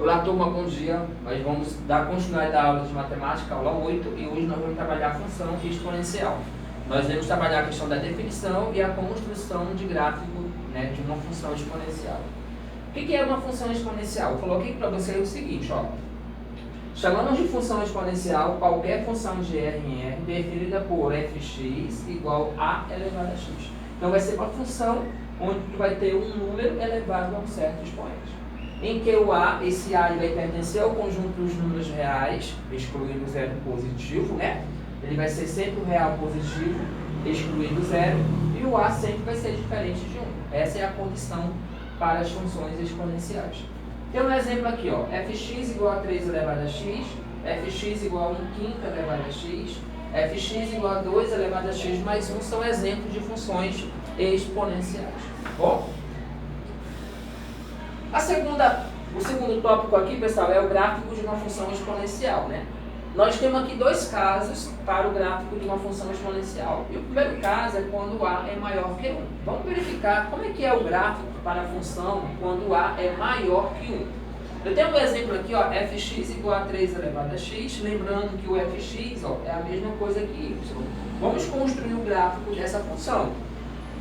Olá turma, bom dia. Nós vamos dar continuidade à aula de matemática, aula 8, e hoje nós vamos trabalhar a função exponencial. Nós vamos trabalhar a questão da definição e a construção de gráfico, né, de uma função exponencial. O que é uma função exponencial? Eu coloquei para vocês o seguinte, ó. Chamamos de função exponencial qualquer função de R em R definida por fx igual a elevado a x. Então vai ser uma função onde vai ter um número elevado a um certo expoente. Em que o A, esse A vai pertencer ao conjunto dos números reais, excluindo o zero positivo, né? Ele vai ser sempre o real positivo, excluindo o zero, e o A sempre vai ser diferente de 1. Essa é a condição para as funções exponenciais. Tem um exemplo aqui, ó, fx igual a 3 elevado a x, fx igual a 1 quinto elevado a x, fx igual a 2 elevado a x mais 1 são exemplos de funções exponenciais. Bom? O segundo tópico aqui, pessoal, é o gráfico de uma função exponencial, né? Nós temos aqui dois casos para o gráfico de uma função exponencial. E o primeiro caso é quando A é maior que 1. Vamos verificar como é que é o gráfico para a função quando A é maior que 1. Eu tenho um exemplo aqui, ó, fx igual a 3 elevado a x, lembrando que o fx, ó, é a mesma coisa que y. Vamos construir o gráfico dessa função.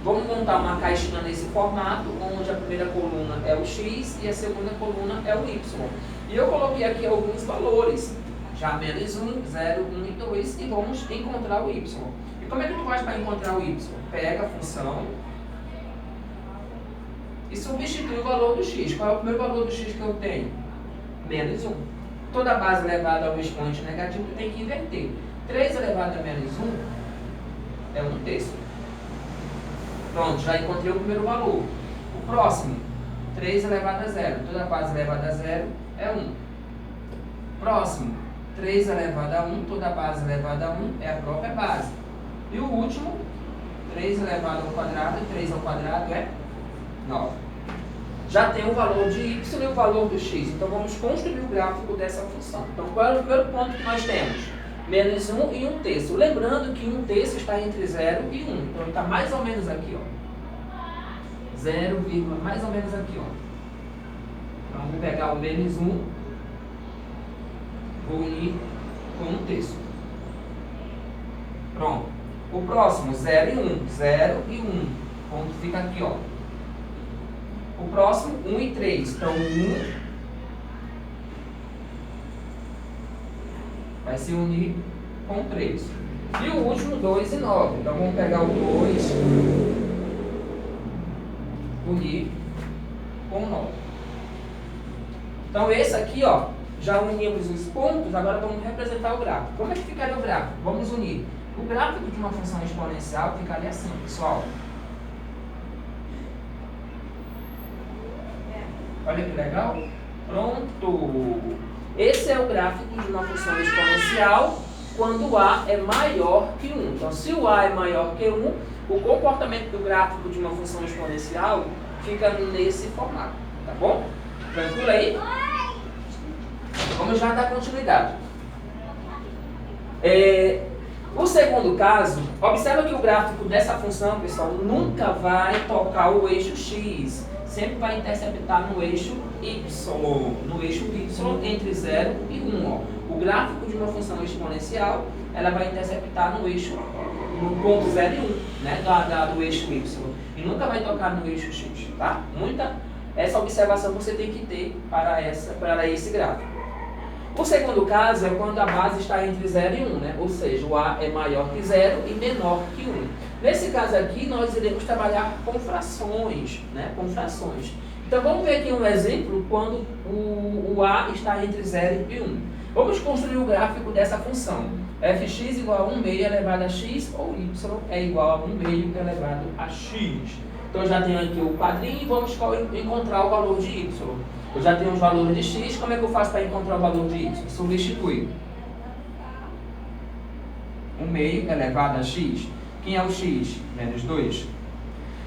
Vamos montar uma caixinha nesse formato, onde a primeira coluna é o x e a segunda coluna é o y. E eu coloquei aqui alguns valores, já menos 1, 0, 1 e 2, e vamos encontrar o y. E como é que tu faz para encontrar o y? Pega a função e substitui o valor do x. Qual é o primeiro valor do x que eu tenho? Menos 1. Toda base elevada a um expoente negativo tem que inverter. 3 elevado a menos 1 é 1/3. Pronto, já encontrei o primeiro valor. O próximo, 3 elevado a 0. Toda base elevada a 0 é 1. Próximo, 3 elevado a 1. Toda base elevada a 1 é a própria base. E o último, 3 elevado ao quadrado. 3 ao quadrado é 9. Já tem o valor de y e o valor do x. Então vamos construir o gráfico dessa função. Então qual é o primeiro ponto que nós temos? Menos 1 e 1/3. Lembrando que 1/3 está entre 0 e 1. Então está mais ou menos aqui, ó. 0, mais ou menos aqui, ó. Então vamos pegar o menos 1, vou unir com 1/3. Pronto. O próximo, 0 e 1. 0 e 1. Ponto fica aqui, ó. O próximo, 1 e 3. Então 1 vai se unir com 3. E o último, 2 e 9. Então vamos pegar o 2, unir com 9. Então esse aqui, ó, já unimos os pontos, agora vamos representar o gráfico. Como é que ficaria o gráfico? Vamos unir. O gráfico de uma função exponencial ficaria assim, pessoal. Olha que legal. Pronto. Esse é o gráfico de uma função exponencial quando A é maior que 1. Então, se o A é maior que 1, o comportamento do gráfico de uma função exponencial fica nesse formato. Tá bom? Tranquilo aí? Vamos já dar continuidade. O segundo caso, observa que o gráfico dessa função, pessoal, nunca vai tocar o eixo x. Sempre vai interceptar no eixo y, entre 0 e 1. Ó. O gráfico de uma função exponencial, ela vai interceptar no eixo, no ponto 0 e 1, né, do eixo y. E nunca vai tocar no eixo x, tá? Essa observação você tem que ter para esse gráfico. O segundo caso é quando a base está entre 0 e 1, né? Ou seja, o A é maior que 0 e menor que 1. Nesse caso aqui, nós iremos trabalhar com frações, né? Com frações. Então, vamos ver aqui um exemplo quando o A está entre 0 e 1. Vamos construir o gráfico dessa função. Fx igual a 1 meio elevado a x, ou y é igual a 1 meio elevado a x. Então, já tenho aqui o quadrinho e vamos encontrar o valor de y. Eu já tenho os valores de x, como é que eu faço para encontrar o valor de y? Substitui. 1 meio elevado a x. Quem é o x? Menos 2.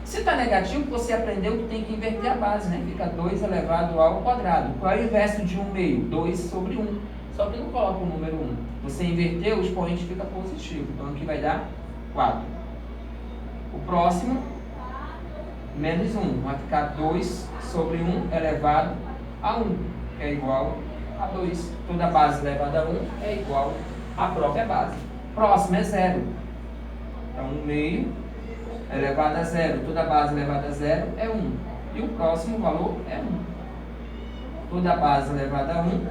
Se está negativo, você aprendeu que tem que inverter a base, né? Fica 2 elevado ao quadrado. Qual é o inverso de 1 meio? 2 sobre 1. Só que não coloca o número 1. Você inverteu, o expoente fica positivo. Então aqui vai dar 4. O próximo, menos 1. Vai ficar 2 sobre 1 elevado a 1. é igual a 2. Toda base elevada a 1 é igual à própria base. Próximo é 0. Então, 1 meio elevado a 0. Toda base elevada a 0 é 1. E o próximo valor é 1. Toda base elevada a 1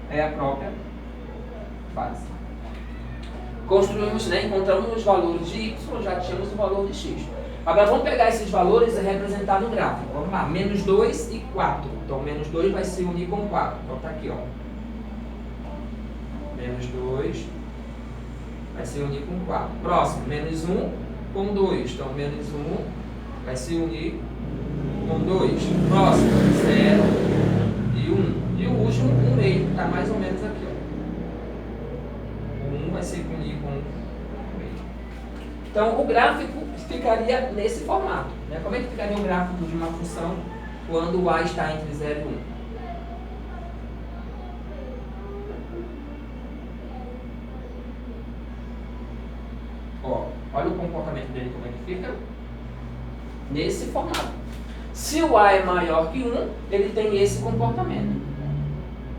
é a própria base. Construímos, né, encontramos os valores de y, já tínhamos o valor de x. Agora vamos pegar esses valores e representar no gráfico. Vamos lá, menos 2 e 4. Então, menos 2 vai se unir com 4. Então, tá aqui, ó. Menos 2 vai se unir com 4. Próximo, menos 1 com 2. Então, menos 1 vai se unir com 2. Próximo, 0 e 1. E o último, 1 meio, que está mais ou menos aqui, ó. O 1 vai se unir com 1 meio. Então, o gráfico ficaria nesse formato, né? Como é que ficaria o gráfico de uma função quando o a está entre 0 e 1? Ó, olha o comportamento dele, como é que fica. Nesse formato. Se o a é maior que 1, ele tem esse comportamento.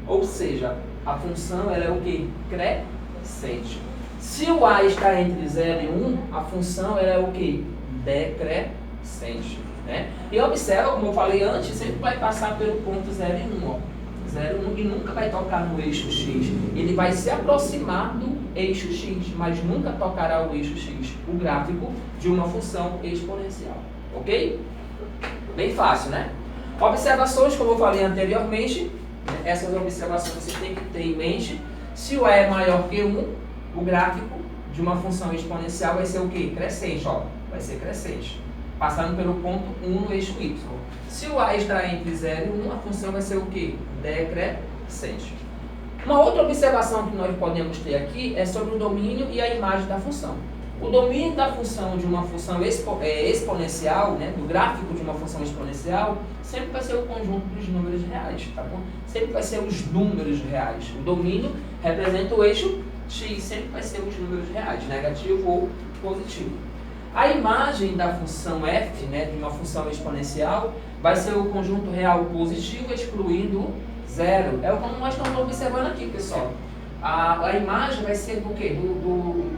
Ou seja, a função ela é o que? Crescente. Se o a está entre 0 e 1, a função ela é o que? Decrescente. Né? E observa, como eu falei antes, sempre vai passar pelo ponto 0 e 1. Ó. 0 e 1 e nunca vai tocar no eixo x. Ele vai se aproximar do eixo x, mas nunca tocará o eixo x. O gráfico de uma função exponencial. Ok? Bem fácil, né? Observações, como eu falei anteriormente, essas observações você tem que ter em mente. Se o a é maior que 1, o gráfico de uma função exponencial vai ser o quê? Crescente, ó. Vai ser crescente. Passando pelo ponto 1 no eixo y. Se o a está entre 0 e 1, a função vai ser o quê? Decrescente. Uma outra observação que nós podemos ter aqui é sobre o domínio e a imagem da função. O domínio da função de uma função exponencial, né, do gráfico de uma função exponencial, sempre vai ser o conjunto dos números reais, tá bom? Sempre vai ser os números reais. O domínio representa o eixo x, sempre vai ser os números reais, negativo ou positivo. A imagem da função f, né, de uma função exponencial, vai ser o conjunto real positivo excluindo zero. É como nós estamos observando aqui, pessoal. A imagem vai ser do quê? Do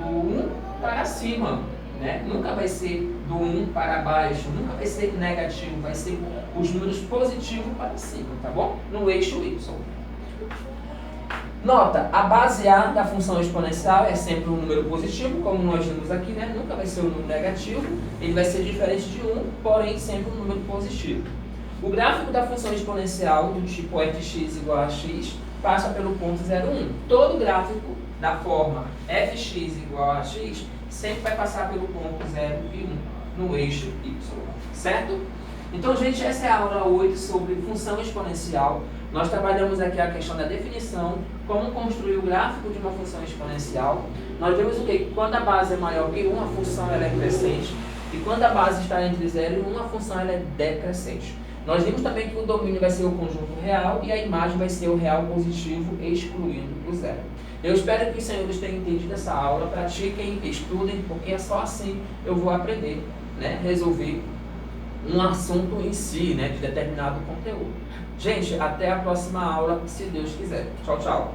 1 para cima, né? Nunca vai ser do 1 para baixo, nunca vai ser negativo, vai ser os números positivos para cima, tá bom? No eixo y. Nota, a base A da função exponencial é sempre um número positivo, como nós vimos aqui, né? Nunca vai ser um número negativo, ele vai ser diferente de 1, porém sempre um número positivo. O gráfico da função exponencial do tipo fx igual a x passa pelo ponto 0, 1. Todo gráfico da forma fx igual a x sempre vai passar pelo ponto 0 e 1 no eixo y, certo? Então, gente, essa é a aula 8 sobre função exponencial. Nós trabalhamos aqui a questão da definição, como construir o gráfico de uma função exponencial. Nós vemos o que? Quando a base é maior que 1, a função ela é crescente. E quando a base está entre 0 e 1, a função ela é decrescente. Nós vimos também que o domínio vai ser o conjunto real e a imagem vai ser o real positivo, excluindo o zero. Eu espero que os senhores tenham entendido essa aula, pratiquem, estudem, porque é só assim eu vou aprender, né, resolver um assunto em si, né, de determinado conteúdo. Gente, até a próxima aula, se Deus quiser. Tchau, tchau.